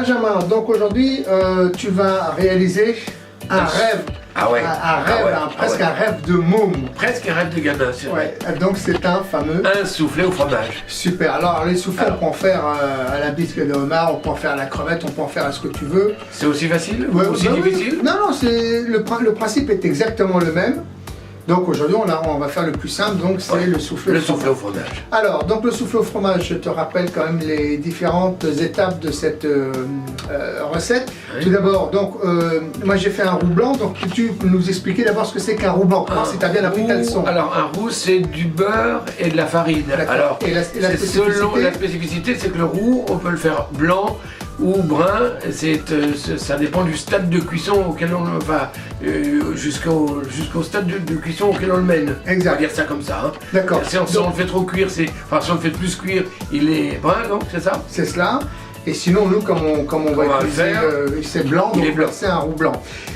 Benjamin, donc aujourd'hui, tu vas réaliser un rêve. Ah ouais. Presque un rêve de môme. Presque un rêve de gamin, c'est vrai. Ouais, donc c'est un fameux... Un soufflé au fromage. Super, alors les soufflés, on peut en faire à la bisque de homard, on peut en faire à la crevette, on peut en faire à ce que tu veux. C'est aussi facile Ouais, aussi difficile? Non, non, le principe est exactement le même. Donc aujourd'hui, on va faire le plus simple, donc c'est le soufflé au fromage. Alors, donc le soufflé au fromage, je te rappelle quand même les différentes étapes de cette recette. Oui. Tout d'abord, donc moi j'ai fait un roux blanc, donc peux-tu nous expliquer d'abord ce que c'est qu'un roux blanc, si tu as bien appris ta leçon. Alors un roux, c'est du beurre et de la farine. Alors, selon la spécificité, c'est que le roux, on peut le faire blanc ou brun, ça dépend du stade de cuisson auquel on va, jusqu'au stade de cuisson auquel on le mène. Exact. On va dire ça comme ça. Hein. D'accord. Si on le fait trop cuire, si on le fait plus cuire, il est brun, donc c'est ça? C'est cela. Et sinon, nous, comme on va utiliser, c'est blanc, donc c'est un roux blanc.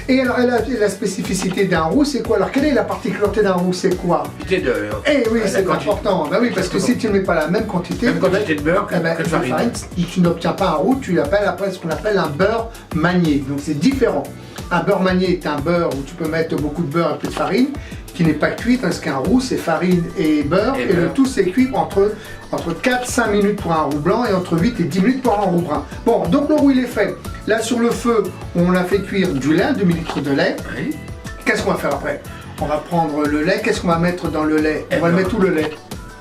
Et alors, la spécificité d'un roux, c'est quoi? Alors, quelle est la particularité d'un roux? C'est quoi? Quantité de beurre. Eh oui, c'est important. Ben oui, parce que si tu ne mets pas la même quantité de beurre que de farine, tu n'obtiens pas un roux, tu l'appelles après ce qu'on appelle un beurre manié. Donc, c'est différent. Un beurre manié est un beurre où tu peux mettre beaucoup de beurre et peu de farine, qui n'est pas cuit, parce qu'un roux, c'est farine et beurre, et le tout, c'est cuit entre 4-5 minutes pour un roux blanc et entre 8 et 10 minutes pour un roux brun. Bon, donc le roux, il est fait. Là, sur le feu, on a fait cuire du lait, 2 ml de lait. Oui. Qu'est-ce qu'on va faire après? On va prendre le lait. Qu'est-ce qu'on va mettre dans le lait? On va le mettre où, le lait?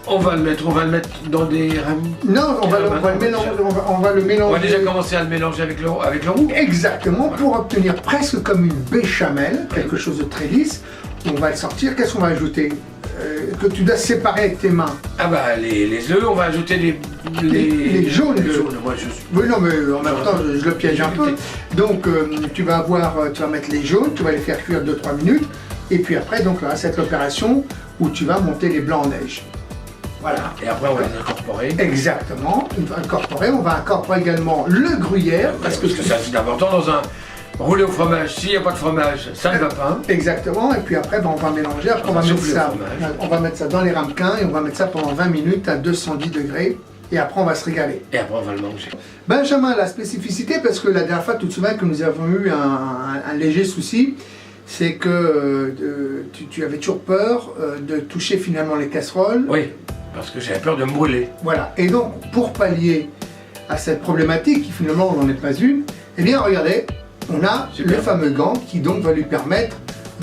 On va le mettre dans des rames. Non, on va le mélanger. On va déjà commencer à le mélanger avec le roux. Exactement, pour obtenir presque comme une béchamel, quelque chose de très lisse. On va le sortir. Qu'est-ce qu'on va ajouter? Que tu dois séparer avec tes mains. Ah bah les œufs, on va ajouter les jaunes. Moi, je... Oui, non, mais en même temps, je le piège un peu. Donc tu vas mettre les jaunes, tu vas les faire cuire 2-3 minutes. Et puis après, donc là, c'est l'opération où tu vas monter les blancs en neige. Voilà. Et après, on va les incorporer. Exactement. On va incorporer également le gruyère. Parce que ça, c'est important dans un roulé au fromage. S'il n'y a pas de fromage, ça ne va pas. Exactement. Et puis après, on va mélanger. Après, on va mettre ça dans les ramequins et on va mettre ça pendant 20 minutes à 210 degrés. Et après, on va se régaler. Et après, on va le manger. Benjamin, la spécificité, parce que la dernière fois, tu te souviens que nous avons eu un léger souci, c'est que tu avais toujours peur de toucher finalement les casseroles. Oui. Parce que j'avais peur de me brûler. Voilà. Et donc, pour pallier à cette problématique, qui finalement n'en est pas une, eh bien, regardez, on a le fameux gant qui donc va lui permettre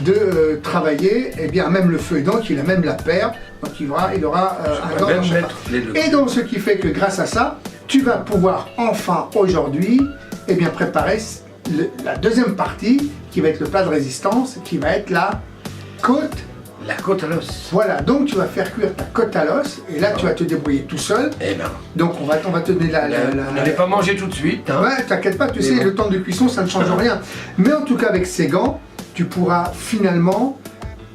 de travailler, eh bien, même le feu aidant, qu'il a même la paire, donc il aura un gant dans chaque main. Et donc, ce qui fait que grâce à ça, tu vas pouvoir enfin aujourd'hui, eh bien, préparer la deuxième partie, qui va être le plat de résistance, qui va être la côte. La côte à l'os. Voilà, donc tu vas faire cuire ta côte à l'os et là tu vas te débrouiller tout seul. Eh ben. Donc on va te donner Vous n'allez pas manger tout de suite. Hein. Ouais, t'inquiète pas, tu sais, le temps de cuisson ça ne change rien. Mais en tout cas avec ces gants, tu pourras finalement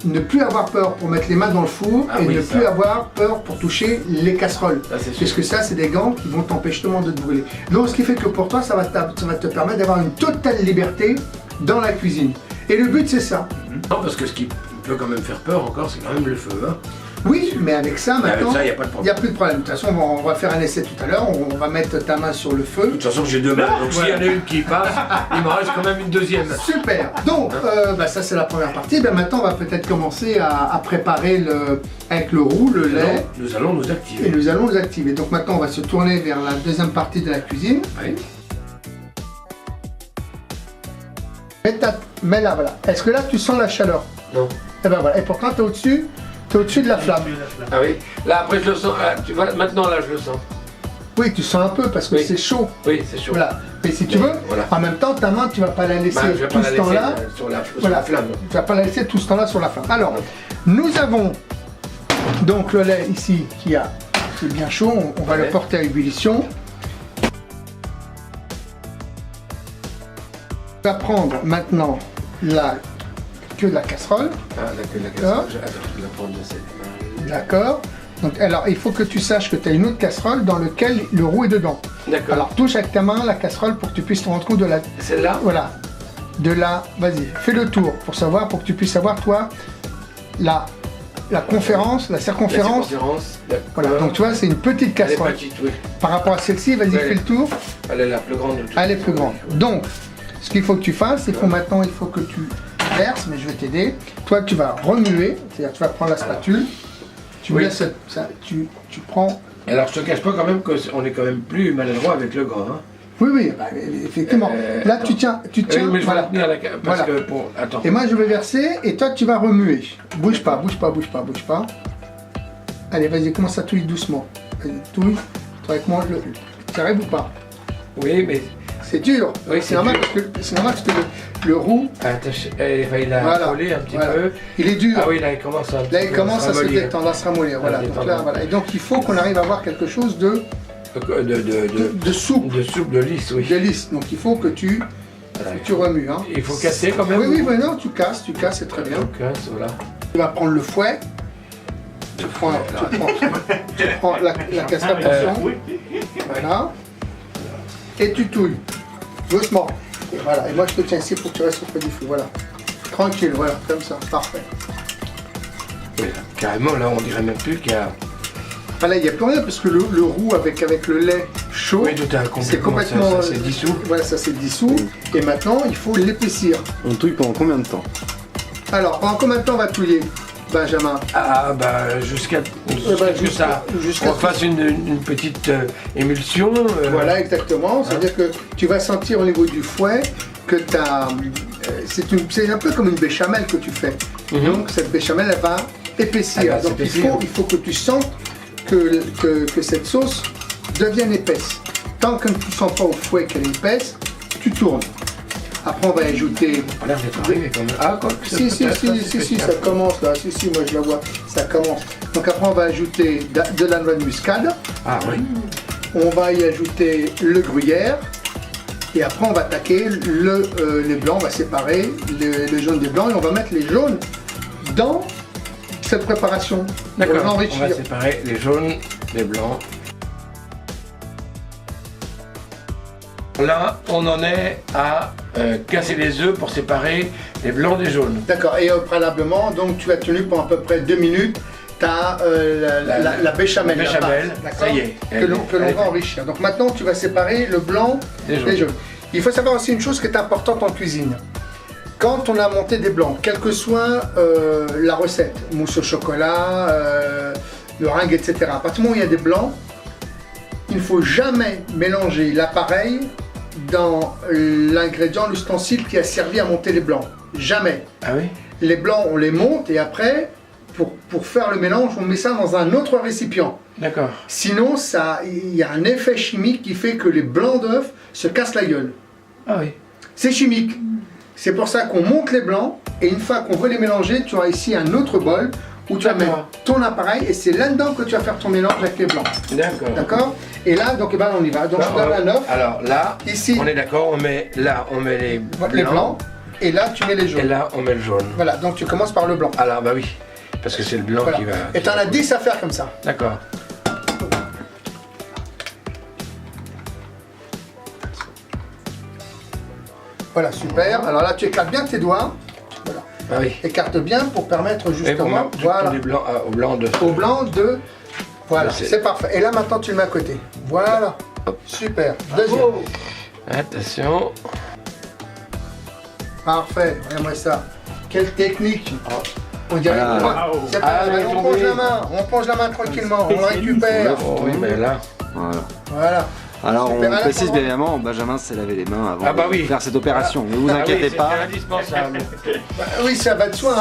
ne plus avoir peur pour mettre les mains dans le four plus avoir peur pour toucher les casseroles. Parce que ça, c'est des gants qui vont t'empêcher justement de te brûler. Donc ce qui fait que pour toi, ça va te permettre d'avoir une totale liberté dans la cuisine. Et le but c'est ça. Non, parce que ce qui peut quand même faire peur encore, c'est quand même le feu. Hein. Oui, mais avec ça, maintenant, il n'y a plus de problème. De toute façon, on va faire un essai tout à l'heure, on va mettre ta main sur le feu. De toute façon, j'ai deux mains, donc s'il y en a une qui passe, il me reste quand même une deuxième. Super. Donc, ça c'est la première partie. Maintenant, on va peut-être commencer à préparer avec le roux, le lait. Nous allons nous activer. Et nous allons nous activer. Donc maintenant, on va se tourner vers la deuxième partie de la cuisine. Oui. Mais là, voilà. Est-ce que là, tu sens la chaleur? Non. Et ben voilà. Et pourtant, tu es au-dessus de la flamme. Ah oui. Là, après, je le sens. Tu vois, maintenant, là, je le sens. Oui, tu sens un peu parce que c'est chaud. Oui, c'est chaud. Voilà. Mais si tu veux, en même temps, ta main, tu vas pas la laisser tout ce temps-là sur la flamme. Tu vas pas la laisser tout ce temps-là sur la flamme. Alors, nous avons donc le lait ici qui est bien chaud. On va le porter à ébullition. On va prendre maintenant la queue de la casserole. Ah, la queue de la casserole. Je la prendre de cette main. D'accord. Donc, alors, il faut que tu saches que tu as une autre casserole dans laquelle le roux est dedans. D'accord. Alors, touche avec ta main la casserole pour que tu puisses te rendre compte de la... Celle-là? Voilà. De la... Vas-y, fais le tour pour que tu puisses savoir, toi, la la conférence, la circonférence. Voilà, donc tu vois, c'est une petite casserole. Petite, oui. Par rapport à celle-ci, vas-y, fais le tour. Elle est la plus grande de toutes. Elle est plus grande. Donc, ce qu'il faut que tu fasses, maintenant, il faut que tu verses, mais je vais t'aider. Toi, tu vas remuer, c'est-à-dire tu vas prendre la spatule, tu mets ça, tu prends. Alors, je te cache pas quand même qu'on est quand même plus maladroit avec le gras. Hein. Oui, bah, effectivement. Là, tu tiens. Mais je vais la tenir parce que attends. Et moi, je vais verser et toi, tu vas remuer. Bouge pas. Allez, vas-y, commence à touiller doucement. Vas-y, touille. Toi avec moi, tu arrives ou pas? Oui, mais c'est dur. Oui, c'est normal parce que le roux. Il a collé un petit peu. Il est dur. Ah oui, là, il commence à se détendre, à se ramollir. Voilà. Donc là, voilà. Et donc, il faut qu'on arrive à avoir quelque chose de souple. De souple, de lisse, oui. De lisse. Donc il faut que tu remues. Hein. Il faut casser quand même. Oui, non, tu casses, c'est très bien. Tu casses, voilà. Tu vas prendre le fouet. Tu prends la casserole, attention. Voilà. Et tu touilles. Doucement. Et voilà. Et moi je te tiens ici pour que tu restes auprès du feu. Voilà. Tranquille, voilà, comme ça. Parfait. Oui, là, carrément, là on dirait même plus qu'il y a. Là, il n'y a plus rien parce que le roux avec le lait chaud, c'est complètement. Ça s'est dissous. Voilà, ça s'est dissous. Et maintenant, il faut l'épaissir. On touille pendant combien de temps? Alors, pendant combien de temps on va touiller, Benjamin? Ah, bah, jusqu'à on fasse une petite émulsion. Voilà, exactement. C'est-à-dire que tu vas sentir au niveau du fouet que tu as. C'est un peu comme une béchamel que tu fais. Donc, cette béchamel, elle va épaissir. Donc, il faut que tu sentes que cette sauce devienne épaisse. Tant que tu ne sens pas au fouet qu'elle est épaisse, tu tournes. Après, on va ajouter. Si, ça commence là. Si, moi je la vois. Ça commence. Donc après, on va ajouter de la noix de muscade. Ah oui. On va y ajouter le gruyère. Et après, on va attaquer les blancs. On va séparer les jaunes des blancs et on va mettre les jaunes dans cette préparation. D'accord, on va séparer les jaunes des blancs. Là, on en est à casser les œufs pour séparer les blancs des jaunes. D'accord, et préalablement, donc tu as tenu pendant à peu près 2 minutes, tu as la béchamel. La béchamel, ça y est. Que l'on va enrichir. Donc maintenant, tu vas séparer le blanc des jaunes. Il faut savoir aussi une chose qui est importante en cuisine. Quand on a monté des blancs, quelle que soit la recette, mousse au chocolat, meringue, etc., à partir du moment où il y a des blancs, il ne faut jamais mélanger l'appareil dans l'ingrédient, l'ustensile qui a servi à monter les blancs. Jamais. Ah oui? Les blancs, on les monte et après, pour faire le mélange, on met ça dans un autre récipient. D'accord. Sinon, il y a un effet chimique qui fait que les blancs d'œufs se cassent la gueule. Ah oui. C'est chimique. C'est pour ça qu'on monte les blancs et une fois qu'on veut les mélanger, tu as ici un autre bol où tu vas mettre ton appareil et c'est là-dedans que tu vas faire ton mélange avec les blancs. D'accord. D'accord? Et là, donc on y va. Donc je donne un œuf. Alors là, ici, on est d'accord, on met les blancs. Et là, tu mets les jaunes. Et là, on met le jaune. Voilà, donc tu commences par le blanc. Alors bah oui, parce que c'est le blanc qui va... Et tu en as 10 à faire comme ça. D'accord. Voilà, super. Alors là, tu écartes bien tes doigts. Voilà. Ah oui. Écarte bien pour permettre justement... Voilà. Au blanc de... Au blanc de... Voilà, c'est parfait. Et là, maintenant, tu le mets à côté. Voilà. Hop. Super. Deuxième. Oh. Attention. Parfait. Regarde-moi ça. Quelle technique. On dirait on plonge la main. On plonge la main tranquillement. On la récupère. Oui, mais là... Voilà. Alors on précise bien évidemment, Benjamin s'est lavé les mains avant de faire cette opération. Ne vous inquiétez pas. C'est indispensable. Oui, ça va de soi.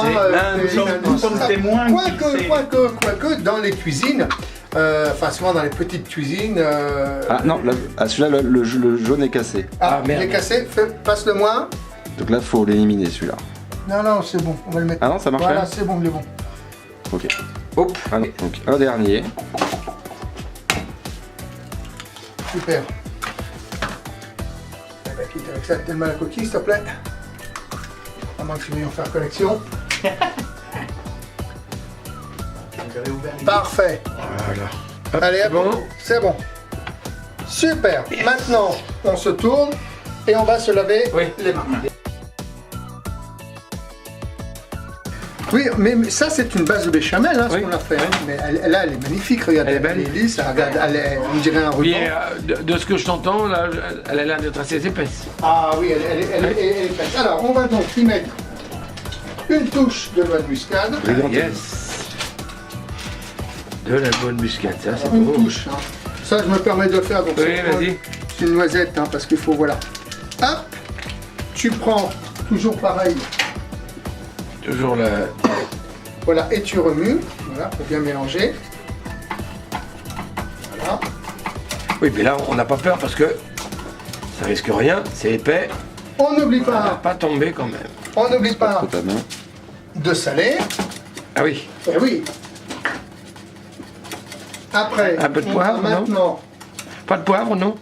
Quoique dans les cuisines, enfin souvent dans les petites cuisines. Ah non, celui-là le jaune est cassé. Ah merde. Il est cassé, passe-le-moi. Donc là, il faut l'éliminer celui-là. Non, c'est bon, on va le mettre. Ah non, ça marche. Voilà, c'est bon, il est bon. Ok. Hop. Alors, donc un dernier. Super. Quitte avec ça tellement la coquille, s'il te plaît. À moins que tu veuilles en faire collection. Parfait. Voilà. Allez, bon. C'est bon. Super. Yes. Maintenant, on se tourne et on va se laver les mains. Oui, mais ça c'est une base de béchamel, hein, ce qu'on a fait. Hein. Mais là, elle est magnifique, regarde. Elle est belle. Elle est lisse, on dirait un ruban. Puis, de ce que je t'entends, là, elle a l'air d'être assez épaisse. Ah oui, elle est épaisse. Alors, on va donc y mettre une touche de noix de muscade. Yes. De la bonne muscade, ça c'est une beau. touche. Hein. Ça, je me permets de le faire. Donc oui, vas-y. C'est une noisette, hein, parce qu'il faut, voilà. Hop, tu prends, toujours pareil. Toujours la... Voilà, et tu remues, voilà, pour bien mélanger. Voilà. Oui, mais là, on n'a pas peur parce que ça risque rien, c'est épais. On n'oublie On va pas, pas tomber quand même. on n'oublie pas de saler. Ah oui. Eh oui. Après, Un peu de poivre, non? maintenant. Pas de poivre, non?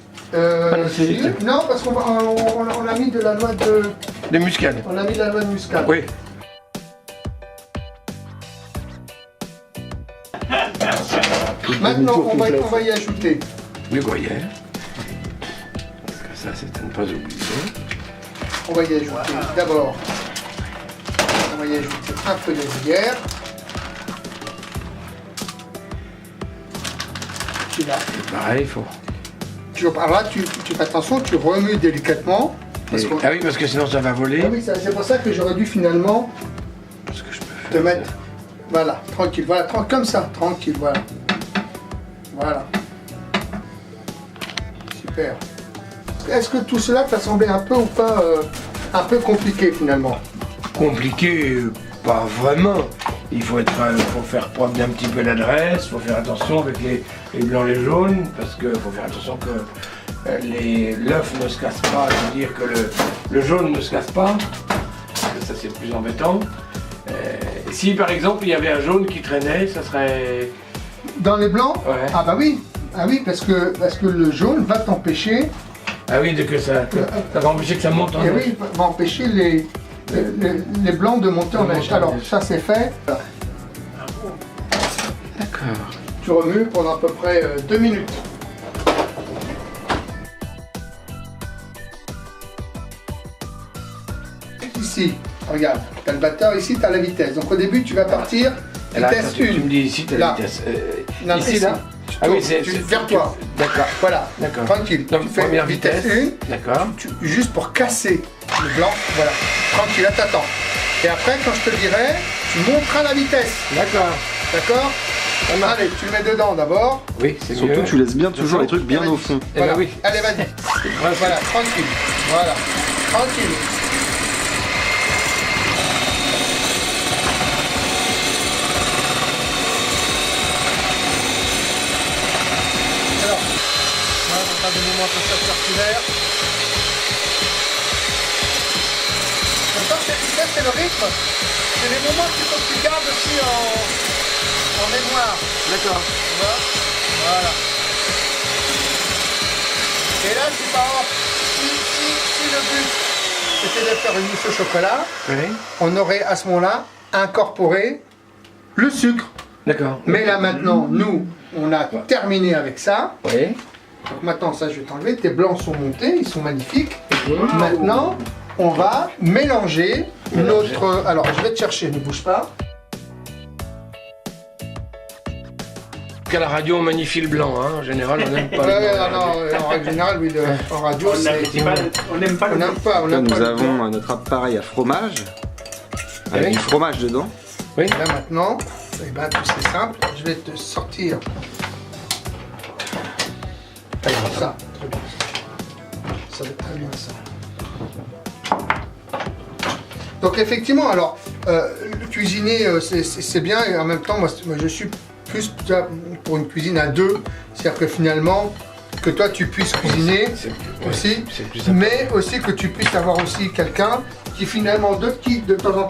Si. Non, parce qu'on on a mis de la noix de muscade. On a mis de la noix de muscade. Oui. Maintenant, on va y ajouter. Du gruyère. Parce que ça, c'est à ne pas oublier. On va y ajouter d'abord. On va y ajouter un peu de gruyère. Tu l'as. Pareil, il faut. Alors là, tu fais attention, tu remues délicatement. Ah oui, parce que sinon ça va voler. Ah oui, c'est pour ça que j'aurais dû finalement Parce que je peux faire te mettre. Voilà, tranquille, voilà, comme ça, tranquille, voilà. Voilà. Super. Est-ce que tout cela t'a semblé un peu ou pas un peu compliqué finalement? Compliqué, pas vraiment. Il faut faire preuve d'un petit peu d'adresse, il faut faire attention avec les blancs et les jaunes, parce qu'il faut faire attention que l'œuf ne se casse pas, c'est-à-dire que le jaune ne se casse pas, parce que ça c'est plus embêtant. Si par exemple il y avait un jaune qui traînait, ça serait... Dans les blancs? Ouais. Ah bah oui, parce que le jaune va t'empêcher. Ah oui, ça va empêcher que ça monte en neige. neige. Oui, va empêcher les blancs de monter en neige. Alors ça c'est fait. D'accord. Tu remues pendant à peu près 2 minutes. Ici, regarde, tu as le batteur, ici tu as la vitesse. Donc au début tu vas partir vitesse 1. Tu me dis ici, tu as la vitesse. Non, ici, là. Ah oui, c'est vers toi. D'accord. Voilà, d'accord. Tranquille. Donc, tu fais première vitesse 1. D'accord. Juste pour casser le blanc. Voilà. Tranquille, là t'attends. Et après, quand je te dirai, tu monteras la vitesse. D'accord. D'accord. Allez, tu le mets dedans d'abord. Oui, c'est surtout mieux. Tu laisses bien toujours les trucs bien au fond. Voilà. Eh ben oui. Allez, vas-y. Voilà, tranquille. Voilà, tranquille. Alors, voilà, on passe des moments comme ça circulaires. Ça, c'est le rythme. C'est les moments qu'il faut que tu gardes aussi en mémoire. D'accord. Tu vois? Voilà. Et là, si par exemple, si le but c'était de faire une mousse au chocolat, Oui. on aurait à ce moment-là incorporé le sucre. D'accord. Mais là maintenant, nous, on a terminé avec ça. Oui. Donc maintenant, ça, je vais t'enlever. Tes blancs sont montés, ils sont magnifiques. Maintenant, on va mélanger notre... Alors, je vais te chercher, ne bouge pas. À la radio, on magnifie le blanc, hein. En général, on n'aime pas le blanc. En règle générale, oui, en radio, on n'aime pas. Là, nous avons notre appareil à fromage, avec du fromage dedans. Oui. Là maintenant, eh ben, c'est simple, je vais te sortir ça. Très bien. Ça va être très bien ça. Donc effectivement, alors, cuisiner c'est bien et en même temps, moi je suis plus pour une cuisine à deux, c'est-à-dire que finalement, que toi tu puisses cuisiner aussi, mais aussi que tu puisses avoir aussi quelqu'un qui finalement de temps en temps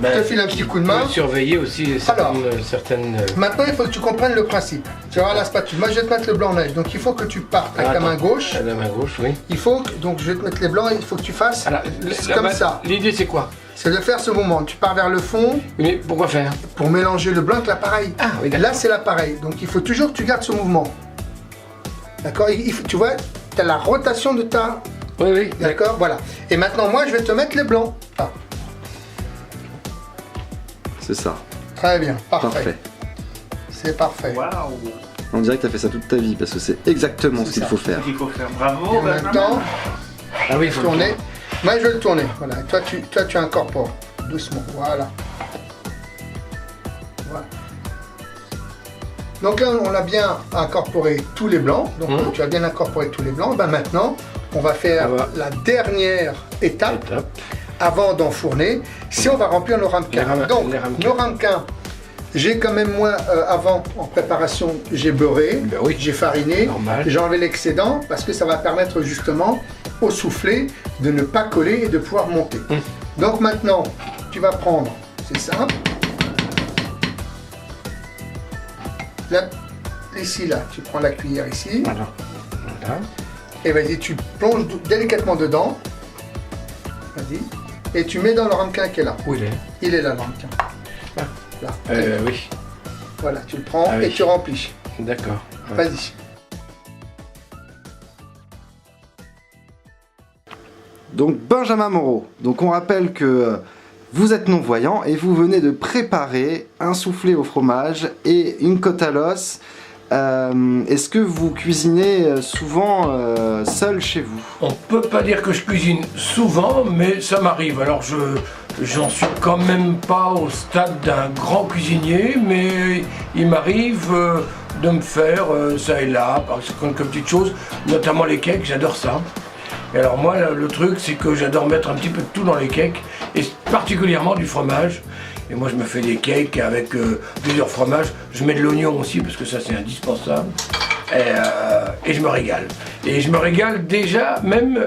te file un petit coup de main. Surveiller aussi certaines... Maintenant il faut que tu comprennes le principe. Tu vas voir la spatule. Moi je vais te mettre le blanc en neige, donc il faut que tu partes avec ta main gauche. La main gauche, oui. Il faut que, donc je vais te mettre les blancs et il faut que tu fasses comme ça. L'idée c'est quoi? C'est de faire ce mouvement. Tu pars vers le fond. Mais pourquoi faire? Pour mélanger le blanc avec l'appareil. Ah oui, là c'est l'appareil, donc il faut toujours que tu gardes ce mouvement. D'accord? Tu vois, tu as la rotation de ta... Oui, oui. D'accord, voilà. Et maintenant, moi, je vais te mettre les blancs. Ah. C'est C'est ça. Très bien, parfait. Parfait. C'est parfait. Waouh. On dirait que tu as fait ça toute ta vie parce que c'est exactement ce qu'il faut faire. Bravo. Et en même temps, Ah oui, il faut tourner. Moi, je vais le tourner. Voilà. Toi, tu incorpores doucement. Voilà. Voilà. Donc là, on a bien incorporé tous les blancs. Donc tu as bien incorporé tous les blancs. Ben, maintenant, on va faire la dernière étape. Avant d'enfourner. Si on va remplir nos ramequins. Donc, nos ramequins, j'ai quand même moi, avant, en préparation, j'ai beurré, j'ai fariné, j'ai enlevé l'excédent parce que ça va permettre justement au soufflé de ne pas coller et de pouvoir monter. Donc maintenant, tu vas prendre, c'est simple, là, ici, là, tu prends la cuillère ici, Voilà. et vas-y, tu plonges délicatement dedans, vas-y, et tu mets dans le ramequin qui est là. Où il est? Il est là, le ramequin. Là. Oui. Voilà, tu le prends et tu remplis. D'accord. Vas-y. Donc Benjamin Moreau, donc on rappelle que vous êtes non-voyant et vous venez de préparer un soufflé au fromage et une côte à l'os. Est-ce que vous cuisinez souvent seul chez vous? On peut pas dire que je cuisine souvent, mais ça m'arrive. Alors j'en suis quand même pas au stade d'un grand cuisinier, mais il m'arrive de me faire ça et là, par quelques petites choses, notamment les cakes, j'adore ça. Et alors moi, le truc, c'est que j'adore mettre un petit peu de tout dans les cakes, et particulièrement du fromage. Et moi, je me fais des cakes avec plusieurs fromages. Je mets de l'oignon aussi, parce que ça, c'est indispensable. Et je me régale. Et je me régale déjà, même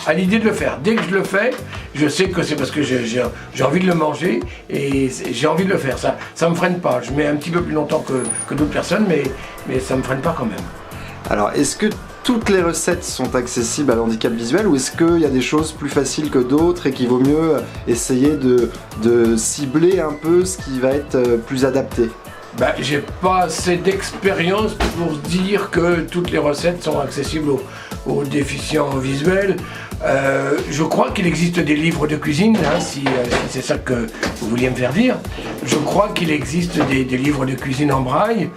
à l'idée de le faire. Dès que je le fais, je sais que c'est parce que j'ai envie de le manger, et j'ai envie de le faire. Ça me freine pas. Je mets un petit peu plus longtemps que d'autres personnes, mais ça me freine pas quand même. Alors, est-ce que toutes les recettes sont accessibles à l'handicap visuel ou est-ce qu'il y a des choses plus faciles que d'autres et qu'il vaut mieux essayer de cibler un peu ce qui va être plus adapté? Ben, j'ai pas assez d'expérience pour dire que toutes les recettes sont accessibles aux déficients visuels. Je crois qu'il existe des livres de cuisine, hein, si c'est ça que vous vouliez me faire dire. Je crois qu'il existe des livres de cuisine en braille.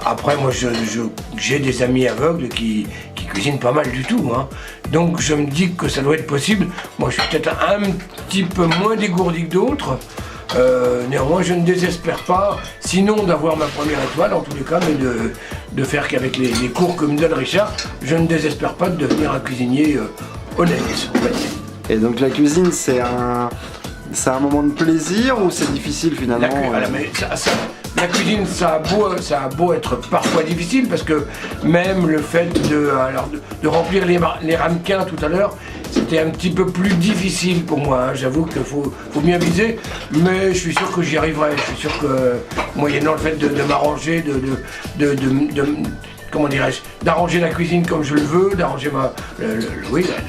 Après, moi, j'ai des amis aveugles qui cuisinent pas mal du tout, hein. Donc je me dis que ça doit être possible. Moi, je suis peut-être un petit peu moins dégourdi que d'autres. Néanmoins, je ne désespère pas, sinon d'avoir ma première étoile, en tous les cas, mais de faire qu'avec les cours que me donne Richard, je ne désespère pas de devenir un cuisinier honnête, on va dire. Et donc la cuisine, c'est un moment de plaisir ou c'est difficile finalement? La cuisine, ça a beau être parfois difficile, parce que même le fait de remplir les ramequins tout à l'heure, c'était un petit peu plus difficile pour moi, hein. J'avoue qu'il faut bien viser, mais je suis sûr que j'y arriverai. Je suis sûr que, moyennant le fait de m'arranger, comment dirais-je, d'arranger la cuisine comme je le veux, d'arranger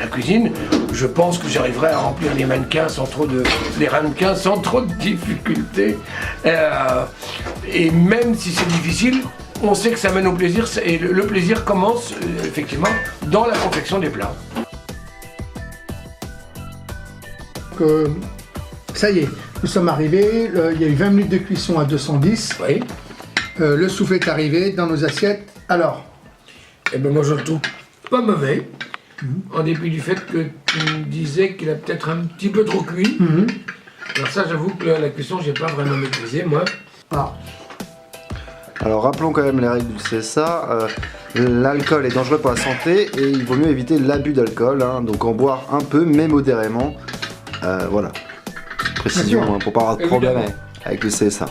la cuisine, je pense que j'arriverai à remplir les ramequins sans trop de difficultés. Et même si c'est difficile, on sait que ça mène au plaisir, et le plaisir commence effectivement dans la confection des plats. Ça y est, nous sommes arrivés, il y a eu 20 minutes de cuisson à 210. Oui. Le soufflé est arrivé dans nos assiettes. Alors? Eh ben moi je le trouve pas mauvais, en dépit du fait que tu me disais qu'il a peut-être un petit peu trop cuit. Alors ça, j'avoue que la cuisson, j'ai pas vraiment maîtrisé, moi. Alors rappelons quand même les règles du CSA. L'alcool est dangereux pour la santé et il vaut mieux éviter l'abus d'alcool, hein, donc en boire un peu mais modérément. Voilà, précision, hein, pour pas avoir de problème avec le CSA.